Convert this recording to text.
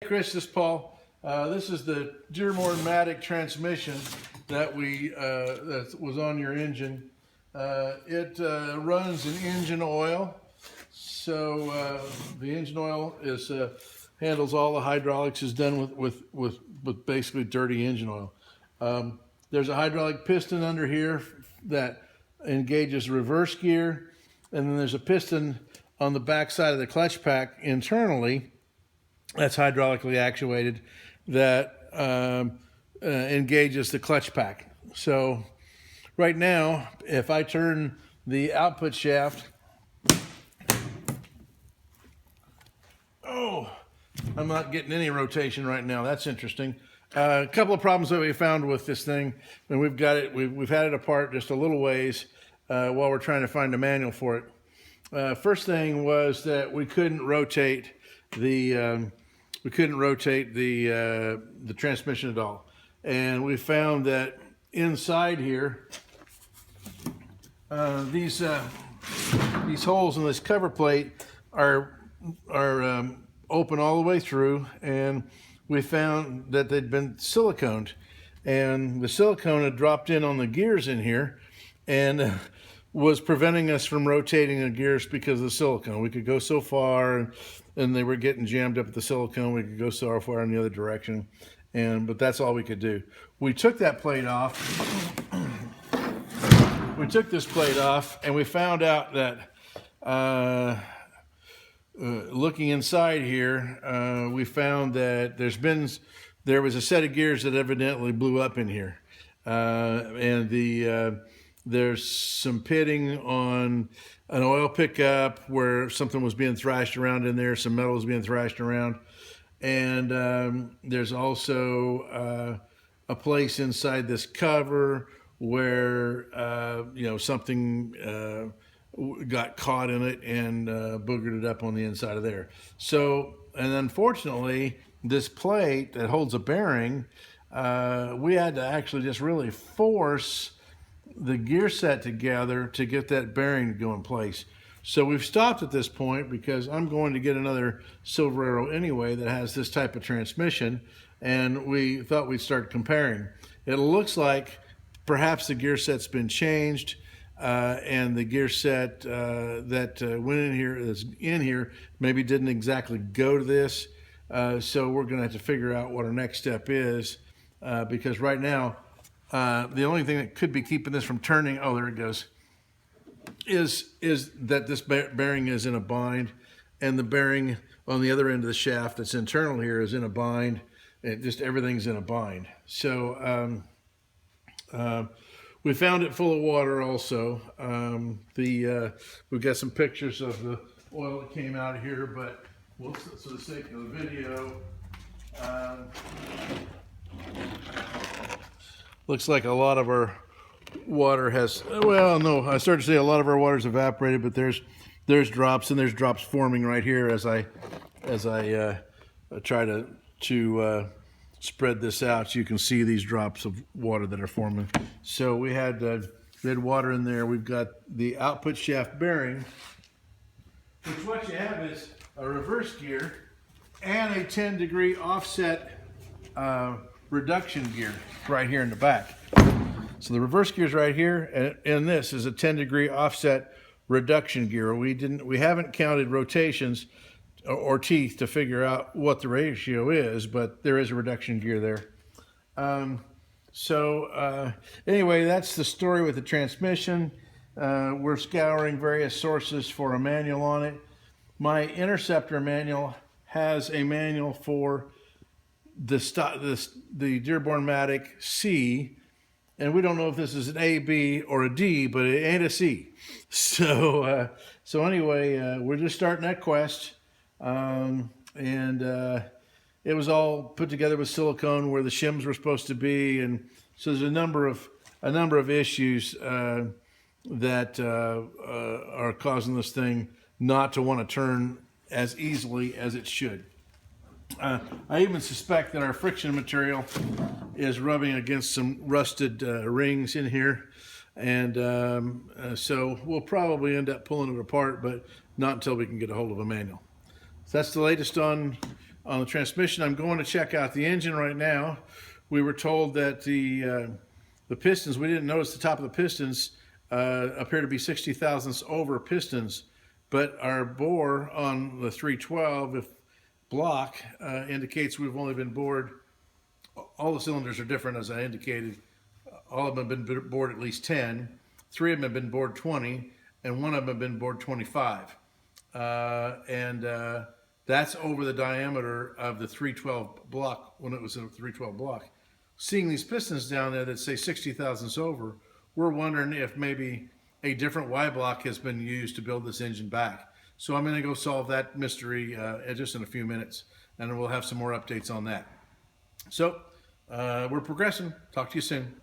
Chris, this is Paul. This is the Dearbormatic transmission that that was on your engine. It runs in engine oil, so the engine oil is handles all the hydraulics. Is done with basically dirty engine oil. There's a hydraulic piston under here that engages reverse gear, and then there's a piston on the back side of the clutch pack internally that's hydraulically actuated that engages the clutch pack. So right now, if I turn the output shaft, I'm not getting any rotation right now. That's interesting. A couple of problems that we found with this thing, and we've had it apart just a little ways while we're trying to find a manual for it. First thing was that we couldn't rotate the transmission at all, and we found that inside here, these holes in this cover plate are open all the way through, and we found that they'd been siliconed, and the silicone had dropped in on the gears in here and was preventing us from rotating the gears because of the silicone. We could go so far, and they were getting jammed up at the silicone. We could go so far in the other direction, but that's all we could do. We took that plate off. We took this plate off, and we found out that looking inside here, we found that there was a set of gears that evidently blew up in here, and there's some pitting on an oil pickup where something was being thrashed around in there, some metal was being thrashed around, and there's also a place inside this cover where something got caught in it and boogered it up on the inside of there. So, and unfortunately, this plate that holds a bearing, we had to actually just really force the gear set together to get that bearing to go in place. So we've stopped at this point because I'm going to get another Silver Arrow anyway that has this type of transmission, and we thought we'd start comparing. It looks like perhaps the gear set's been changed, and the gear set that went in here, that's in here, maybe didn't exactly go to this. So we're going to have to figure out what our next step is, because right now, the only thing that could be keeping this from turning, oh, there it goes, is that this bearing is in a bind, and the bearing on the other end of the shaft that's internal here is in a bind. Just everything's in a bind. So we found it full of water also. We've got some pictures of the oil that came out of here, but for the sake of the video, looks like a lot of our water has, well, no, I started to say a lot of our water's evaporated, but there's drops, and there's drops forming right here as I try to spread this out, so you can see these drops of water that are forming. So we had water in there. We've got the output shaft bearing, which what you have is a reverse gear and a 10-degree offset reduction gear right here in the back. So the reverse gear is right here, and this is a 10-degree offset reduction gear. We haven't counted rotations or teeth to figure out what the ratio is, but there is a reduction gear there. Anyway, that's the story with the transmission. We're scouring various sources for a manual on it. My Interceptor manual has a manual for the Dearbormatic C, and we don't know if this is an A, B, or a D, but it ain't a C. So anyway, we're just starting that quest. It was all put together with silicone where the shims were supposed to be, and so there's a number of issues that are causing this thing not to want to turn as easily as it should. I even suspect that our friction material is rubbing against some rusted rings in here, and so we'll probably end up pulling it apart, but not until we can get a hold of a manual. So that's the latest on on the transmission. I'm going to check out the engine right now. We were told that the pistons, we didn't notice the top of the pistons appear to be 60 thousandths over pistons, but our bore on the 312 block indicates we've only been bored. All the cylinders are different, as I indicated. All of them have been bored at least 10. 3 of them have been bored 20, and 1 of them have been bored 25. That's over the diameter of the 312 block when it was a 312 block. Seeing these pistons down there that say 60 thousandths over, we're wondering if maybe a different Y block has been used to build this engine back. So I'm going to go solve that mystery just in a few minutes, and we'll have some more updates on that. So we're progressing. Talk to you soon.